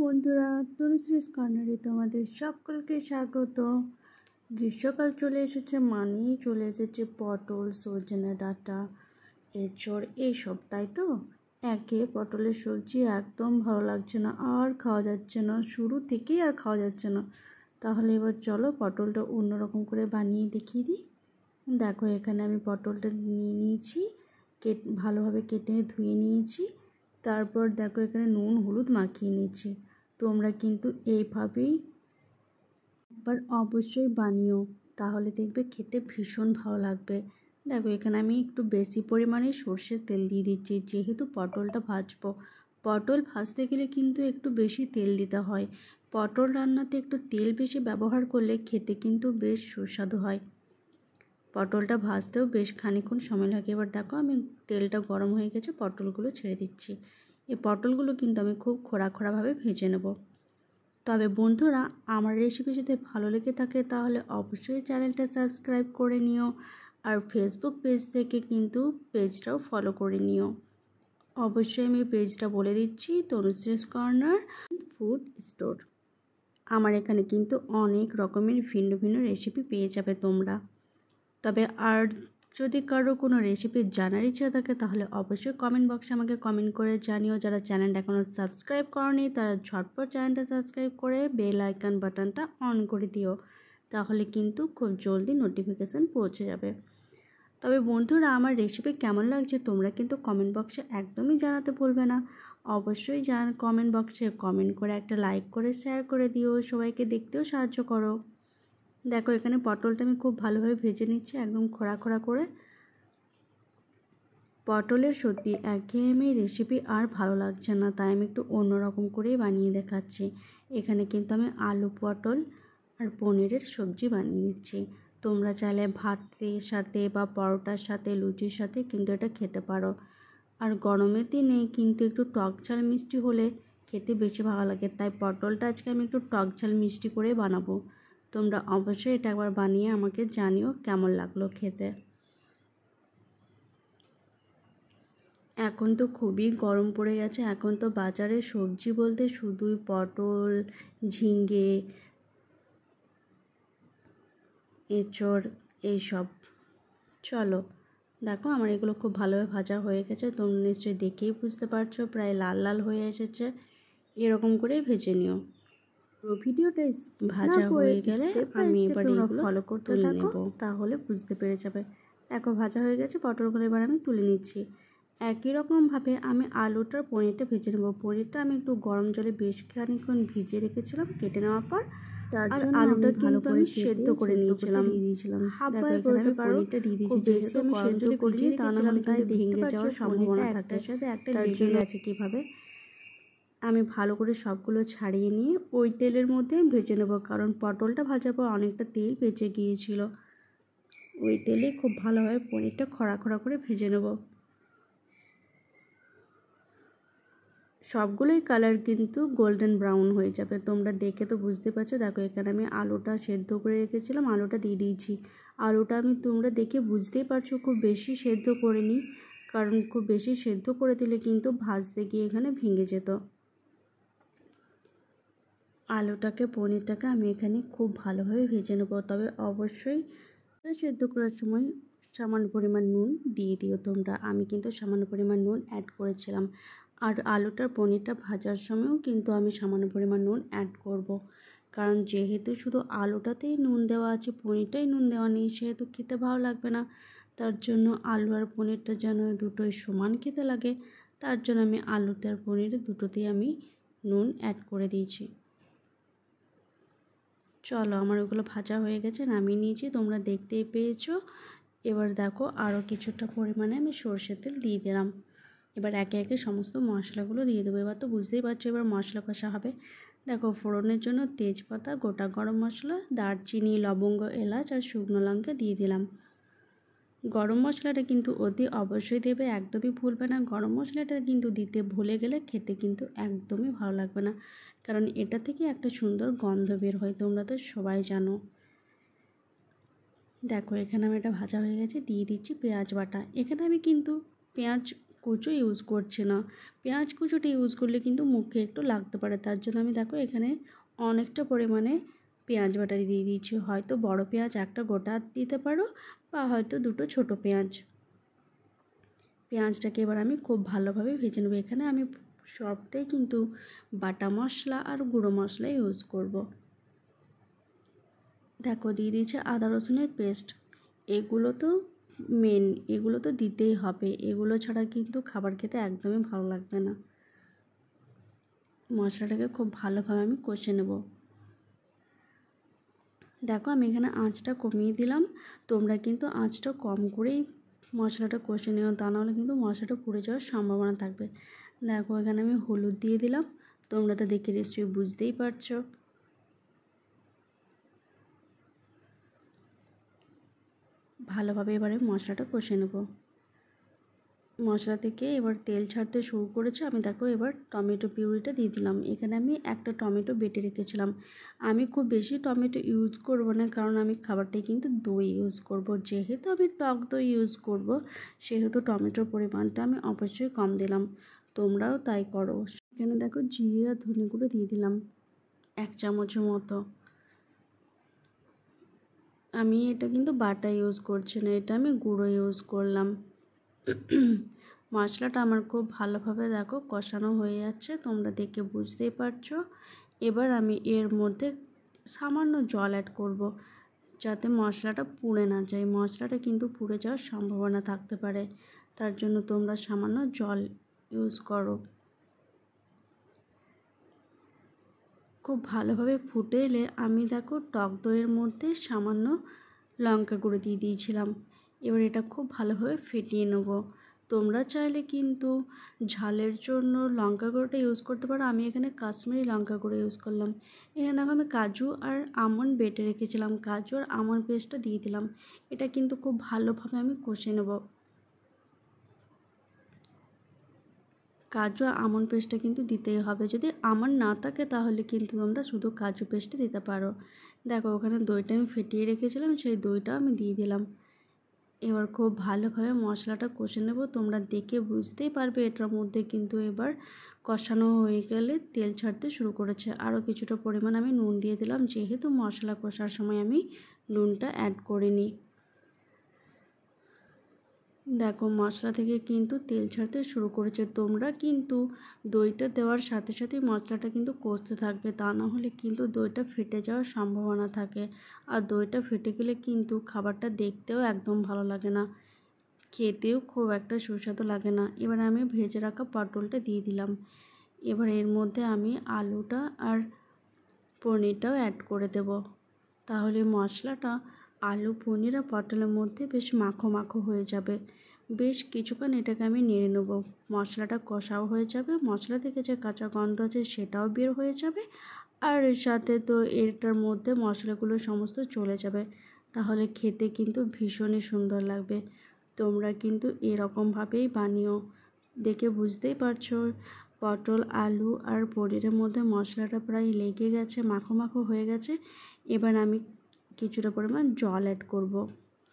বন্ধুরা, তনুশ্রীস কর্নারে তোমাদের সকলকে স্বাগত। গ্রীষ্মকাল চলে এসেছে, মানেই চলে এসেছে পটল, সজনে ডাঁটা, এঁচড় এইসব, তাই তো? একে পটলের সবজি একদম ভালো লাগছে না, আর খাওয়া যাচ্ছে না, শুরু থেকেই আর খাওয়া যাচ্ছে না। তাহলে এবার চলো পটলটা অন্যরকম করে বানিয়ে দেখিয়ে দিই। দেখো, এখানে আমি পটলটা নিয়ে নিয়েছি, ভালোভাবে কেটে ধুয়ে নিয়েছি। তারপর দেখো, এখানে নুন হলুদ মাখিয়ে নিয়েছি। তোমরা কিন্তু এইভাবেই একবার অবশ্যই বানিও, তাহলে দেখবে খেতে ভীষণ ভালো লাগবে। দেখো, এখানে আমি একটু বেশি পরিমাণে সর্ষের তেল দিয়ে দিচ্ছি, যেহেতু পটলটা ভাজবো। পটল ভাজতে গেলে কিন্তু একটু বেশি তেল দিতে হয়। পটল রান্নাতে একটু তেল বেশি ব্যবহার করলে খেতে কিন্তু বেশ সুস্বাদু হয়। পটলটা ভাজতেও বেশ খানিকক্ষণ সময় লাগে। এবার দেখো, আমি তেলটা গরম হয়ে গেছে, পটলগুলো ছেড়ে দিচ্ছি। এই পটলগুলো কিন্তু আমি খুব খোঁড়াভাবে ভেজে নেব। তবে বন্ধুরা, আমার রেসিপি যদি ভালো লেগে থাকে তাহলে অবশ্যই চ্যানেলটা সাবস্ক্রাইব করে নিও, আর ফেসবুক পেজ থেকে কিন্তু পেজটাও ফলো করে নিও। অবশ্যই আমি পেজটা বলে দিচ্ছি, তনুশ্রীস কর্নার ফুড স্টোর। আমার এখানে কিন্তু অনেক রকমের ভিন্ন ভিন্ন রেসিপি পেয়ে যাবে তোমরা। তবে আর যদি কারো কোনো রেসিপি জানার ইচ্ছা থাকে তাহলে অবশ্যই কমেন্ট বক্সে আমাকে কমেন্ট করে জানিও। যারা চ্যানেলটা এখনও সাবস্ক্রাইব করনি তারা ঝটপট চ্যানেলটা সাবস্ক্রাইব করে বেল আইকন বাটনটা অন করে দিও, তাহলে কিন্তু খুব জলদি নোটিফিকেশান পৌঁছে যাবে। তবে বন্ধুরা, আমার রেসিপি কেমন লাগছে তোমরা কিন্তু কমেন্ট বক্সে একদমই জানাতে ভুলবে না। অবশ্যই কমেন্ট বক্সে কমেন্ট করে একটা লাইক করে শেয়ার করে দিও, সবাইকে দেখতেও সাহায্য করো। দেখো, এখানে পটলটা আমি খুব ভালোভাবে ভেজে নিচ্ছি, একদম খোঁড়া করে। পটলের সত্যি একঘেয়েমি রেসিপি আর ভালো লাগছে না, তাই আমি একটু অন্যরকম করেই বানিয়ে দেখাচ্ছি। এখানে কিন্তু আমি আলু পটল আর পনিরের সবজি বানিয়ে দিচ্ছি। তোমরা চাইলে ভাতের সাথে বা পরোটার সাথে, লুচির সাথে কিন্তু এটা খেতে পারো। আর গরমের দিনে কিন্তু একটু টক ঝাল মিষ্টি হলে খেতে বেশি ভালো লাগে, তাই পটলটা আজকে আমি একটু টক ঝাল মিষ্টি করে বানাবো। তোমরা অবশ্যই এটা একবার বানিয়ে আমাকে জানিও কেমন লাগলো খেতে। এখন তো খুবই গরম পড়ে গেছে, এখন তো বাজারে সবজি বলতে শুধুই পটল, ঝিঙে, এঁচড় এইসব। চলো, দেখো আমার এগুলো খুব ভালোভাবে ভাজা হয়ে গেছে, তোমরা নিশ্চয়ই দেখেই বুঝতে পারছো প্রায় লাল লাল হয়ে এসেছে। এরকম করেই ভেজে নিও। ভিডিওটা ভাজা হয়ে গেলে আমি এবার এগুলো ফলো করতে নেব, তাহলে বুঝতে পেরে যাবে। দেখো, ভাজা হয়ে গেছে পটলগুলো, এবার আমি তুলে নিচ্ছি। একই রকমভাবে আমি আলুটার পনিরটা ভেজে নেব। পনিরটা আমি একটু গরম জলে বেশ খানিকক্ষণ ভিজিয়ে রেখেছিলাম কেটে নেওয়ার পর। আর আলুটা কিন্তু আমি সেদ্ধ করে নিয়েছিলাম, হাফ বয়েল বলতে পারো। পনিরটা দিয়ে দিয়েছি, যেহেতু আমি সেদ্ধ করিনি, তা নাহলে তাই ভেঙে যাওয়ার সম্ভাবনা থাকে। তার জন্য আছে কীভাবে আমি ভালো করে সবগুলো ছাড়িয়ে নিয়ে ওই তেলের মধ্যে ভেজে নেব, কারণ পটলটা ভাজার পর অনেকটা তেল বেঁচে গিয়েছিল। ওই তেলে খুব ভালোভাবে পনিরটা খড়া করে ভেজে নেব। সবগুলোই কালার কিন্তু গোল্ডেন ব্রাউন হয়ে যাবে, তোমরা দেখে তো বুঝতে পারছো। দেখো, এখানে আমি আলুটা সেদ্ধ করে রেখেছিলাম, আলুটা দিয়ে দিয়েছি। আলুটা তোমরা দেখে বুঝতেই পারছো খুব বেশি সেদ্ধ করিনি, কারণ খুব বেশি সেদ্ধ করে দিলে কিন্তু ভাজতে গিয়ে এখানে ভেঙে যেত। আলুটাকে, পনিরটাকে আমি এখানে খুব ভালোভাবে ভেজে নেব। তবে অবশ্যই সেদ্ধ করার সময় সামান্য পরিমাণ নুন দিয়ে দিও তোমরা। আমি কিন্তু সামান্য পরিমাণ নুন অ্যাড করেছিলাম। আর আলুটার পনিরটা ভাজার সময়ও কিন্তু আমি সামান্য পরিমাণ নুন অ্যাড করব, কারণ যেহেতু শুধু আলুটাতেই নুন দেওয়া আছে, পনিরটাই নুন দেওয়া নেই, সেহেতু খেতে ভালো লাগবে না। তার জন্য আলু আর পনিরটা যেন দুটোই সমান খেতে লাগে, তার জন্য আমি আলুতে আর পনিরে দুটোতেই আমি নুন অ্যাড করে দিয়েছি। চলো, আমার ওগুলো ভাজা হয়ে গেছে, নামিয়ে নিয়েছি, তোমরা দেখতেই পেয়েছো। এবার দেখো, আরও কিছুটা পরিমাণে আমি সরষের তেল দিয়ে দিলাম। এবার একে একে সমস্ত মশলাগুলো দিয়ে দেবো। এবার তো বুঝতেই পারছো এবার মশলা কষা হবে। দেখো, ফোড়নের জন্য তেজপাতা, গোটা গরম মশলা, দারচিনি, লবঙ্গ, এলাচ আর শুকনো লঙ্কা দিয়ে দিলাম। গরম মশলাটা কিন্তু অতি অবশ্যই দেবে, একদমই ভুলবে না। গরম মশলাটা কিন্তু দিতে ভুলে গেলে খেতে কিন্তু একদমই ভালো লাগবে না, কারণ এটা থেকে একটা সুন্দর গন্ধ বের হয়, তোমরা তো সবাই জানো। দেখো, এখানে আমি এটা ভাজা হয়ে গেছে, দিয়ে দিচ্ছি পেঁয়াজ বাটা। এখানে আমি কিন্তু পেঁয়াজ কুচো ইউজ করছি না। পেঁয়াজ কুচোটা ইউজ করলে কিন্তু মুখে একটু লাগতে পারে, তার জন্য আমি দেখো এখানে অনেকটা পরিমাণে পেঁয়াজ বাটা দিয়ে দিয়েছি। হয়তো বড় পেঁয়াজ একটা গোটা দিতে পারো বা হয়তো দুটো ছোট পেঁয়াজ। পেঁয়াজটাকে এবার আমি খুব ভালোভাবে ভেজে নেব। এখানে আমি সবটাই কিন্তু বাটা মশলা আর গুঁড়ো মশলা ইউজ করব। দেখো দিয়ে দিয়েছে আদা রসুনের পেস্ট। এগুলো তো মেন, এগুলো তো দিতেই হবে, এগুলো ছাড়া কিন্তু খাবার খেতে একদমই ভালো লাগবে না। মশলাটাকে খুব ভালোভাবে আমি কষে নেব। দেখো আমি এখানে আঁচটা কমিয়ে দিলাম, তোমরা কিন্তু আঁচটা কম করেই মশলাটা কষে নিও, তা নাহলে কিন্তু মশলাটা পুড়ে যাওয়ার সম্ভাবনা থাকবে। দেখো এখানে আমি হলুদ দিয়ে দিলাম, তোমরা তো দেখে নিশ্চয়ই বুঝতেই পারছো। ভালোভাবে এবারে মশলাটা কষে নেব। মশলা থেকে এবার তেল ছাড়তে শুরু করেছে। আমি দেখো এবার টমেটো পিউরিটা দিয়ে দিলাম। এখানে আমি একটা টমেটো বেটে রেখেছিলাম। আমি খুব বেশি টমেটো ইউজ করব না, কারণ আমি খাবারটাই কিন্তু দই ইউজ করব। যেহেতু আমি টক দই ইউজ করব, সেহেতু টমেটোর পরিমাণটা আমি অবশ্যই কম দিলাম। তোমরাও তাই করো। এখানে দেখো জিরে আর ধনে গুঁড়ো দিয়ে দিলাম 1 চামচের মতো। আমি এটা কিন্তু বাটা ইউজ করছি না, এটা আমি গুঁড়ো ইউজ করলাম। মশলাটা আমার খুব ভালোভাবে দেখো কষানো হয়ে যাচ্ছে, তোমরা দেখে বুঝতেই পারছো। এবার আমি এর মধ্যে সামান্য জল অ্যাড করব, যাতে মশলাটা পুড়ে না যায়। মশলাটা কিন্তু পুড়ে যাওয়ার সম্ভাবনা থাকতে পারে, তার জন্য তোমরা সামান্য জল ইউজ করো। খুব ভালোভাবে ফুটে এলে আমি দেখো টক দইয়ের মধ্যে সামান্য লঙ্কা গুঁড়ো দিয়ে দিয়েছিলাম। এবার এটা খুব ভালোভাবে ফেটিয়ে নেব। তোমরা চাইলে কিন্তু ঝালের জন্য লঙ্কা গুঁড়োটা ইউজ করতে পারো, আমি এখানে কাশ্মীরি লঙ্কা গুঁড়ো ইউজ করলাম। এখানে দেখো আমি কাজু আর আমন্ড বেটে রেখেছিলাম, কাজু আর আমন্ড পেস্টটা দিয়ে দিলাম। এটা কিন্তু খুব ভালোভাবে আমি কষে নেব। কাজু আর আমন্ড পেস্টটা কিন্তু দিতেই হবে, যদি আমন্ড না থাকে তাহলে কিন্তু তোমরা শুধু কাজু পেস্টটা দিতে পারো। দেখো ওখানে দইটা আমি ফেটিয়ে রেখেছিলাম, সেই দইটা আমি দিয়ে দিলাম। এবার খুব ভালোভাবে মশলাটা কষে নেব। তোমরা দেখে বুঝতেই পারবে এটার মধ্যে কিন্তু এবার কষানো হয়ে গেলে তেল ছাড়তে শুরু করেছে। আরও কিছুটা পরিমাণ আমি নুন দিয়ে দিলাম, যেহেতু মশলা কষার সময় আমি নুনটা অ্যাড করিনি। দেখো মশলা থেকে কিন্তু তেল ছাড়তে শুরু করেছে। তোমরা কিন্তু দইটা দেওয়ার সাথে সাথে মশলাটা কিন্তু কষতে থাকবে, তা না হলে কিন্তু দইটা ফেটে যাওয়ার সম্ভাবনা থাকে। আর দইটা ফেটে গেলে কিন্তু খাবারটা দেখতেও একদম ভালো লাগে না, খেতেও খুব একটা সুস্বাদু লাগে না। এবার আমি ভেজে রাখা পটলটা দিয়ে দিলাম। এবার এর মধ্যে আমি আলুটা আর পনিরটাও অ্যাড করে দেব, তাহলে মশলাটা আলু পনির আর পটলের মধ্যে বেশ মাখো মাখো হয়ে যাবে। বেশ কিছুক্ষণ এটাকে আমি নেড়ে নেবো। মশলাটা কষাও হয়ে যাবে, মশলা থেকে যে কাঁচা গন্ধ আছে সেটাও বের হয়ে যাবে, আর এর সাথে তো এটার মধ্যে মশলাগুলো সমস্ত চলে যাবে, তাহলে খেতে কিন্তু ভীষণই সুন্দর লাগবে। তোমরা কিন্তু এরকমভাবেই বানিও। দেখে বুঝতেই পারছো পটল আলু আর পনিরের মধ্যে মশলাটা প্রায় লেগে গেছে, মাখো মাখো হয়ে গেছে। এবার আমি কিছুটা পরিমাণ জল অ্যাড করব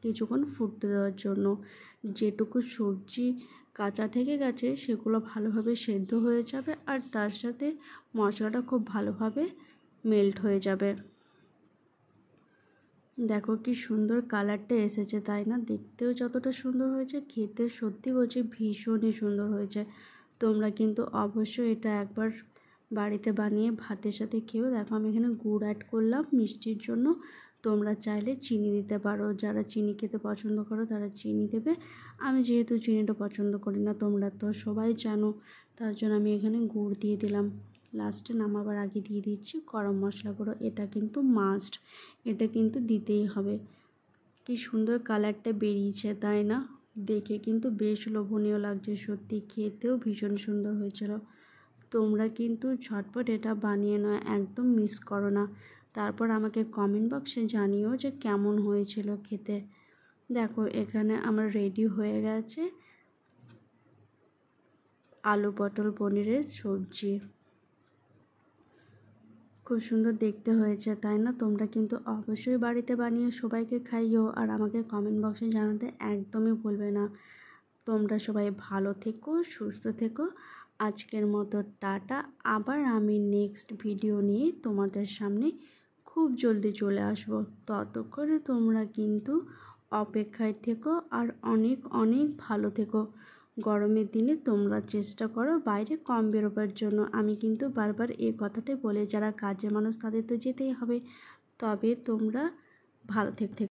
কিছুক্ষণ ফুটতে দেওয়ার জন্য। যেটুকু সবজি কাঁচা থেকে গেছে সেগুলো ভালোভাবে সেদ্ধ হয়ে যাবে, আর তার সাথে মশলাটা খুব ভালোভাবে মেল্ট হয়ে যাবে। দেখো কি সুন্দর কালারটা এসেছে, তাই না? দেখতেও যতটা সুন্দর হয়েছে, খেতে সত্যি বলছি ভীষণই সুন্দর হয়েছে। তোমরা কিন্তু অবশ্যই এটা একবার বাড়িতে বানিয়ে ভাতের সাথে খেয়েও দেখো। আমি এখানে গুড় অ্যাড করলাম মিষ্টির জন্য, তোমরা চাইলে চিনি দিতে পারো। যারা চিনি খেতে পছন্দ করো তারা চিনি দেবে। আমি যেহেতু চিনিটা পছন্দ করি না, তোমরা তো সবাই জানো, তার জন্য আমি এখানে গুড় দিয়ে দিলাম। লাস্টে নামাবার আগে দিয়ে দিচ্ছি গরম মশলা গুঁড়ো, এটা কিন্তু মাস্ট, এটা কিন্তু দিতেই হবে। কি সুন্দর কালারটা বেরিয়েছে, তাই না? দেখে কিন্তু বেশ লোভনীয় লাগছে, সত্যি খেতেও ভীষণ সুন্দর হয়েছিল। তোমরা কিন্তু ঝটপট এটা বানিয়ে নাও, একদম মিস করো না। তারপর আমাকে কমেন্ট বক্সে জানিও যে কেমন হয়েছিল খেতে। দেখো এখানে আমার রেডি হয়ে গেছে আলু পটল পনিরের সবজি। খুব সুন্দর দেখতে হয়েছে, তাই না? তোমরা কিন্তু অবশ্যই বাড়িতে বানিয়ে সবাইকে খাইও, আর আমাকে কমেন্ট বক্সে জানাতে একদমই ভুলবে না। তোমরা সবাই ভালো থেকো, সুস্থ থেকো। আজকের মতো টাটা। আবার আমি নেক্সট ভিডিও নিয়ে তোমাদের সামনে খুব জলদি চলে আসবো। ততক্ষণে তোমরা কিন্তু অপেক্ষায় থেকো আর অনেক অনেক ভালো থেকো। গরমের দিনে তোমরা চেষ্টা করো বাইরে কম বেরোবার জন্য। আমি কিন্তু বারবার এই কথাটাই বলে, যারা কাজের মানুষ তাদের তো যেতেই হবে, তবে তোমরা ভালো থেকো।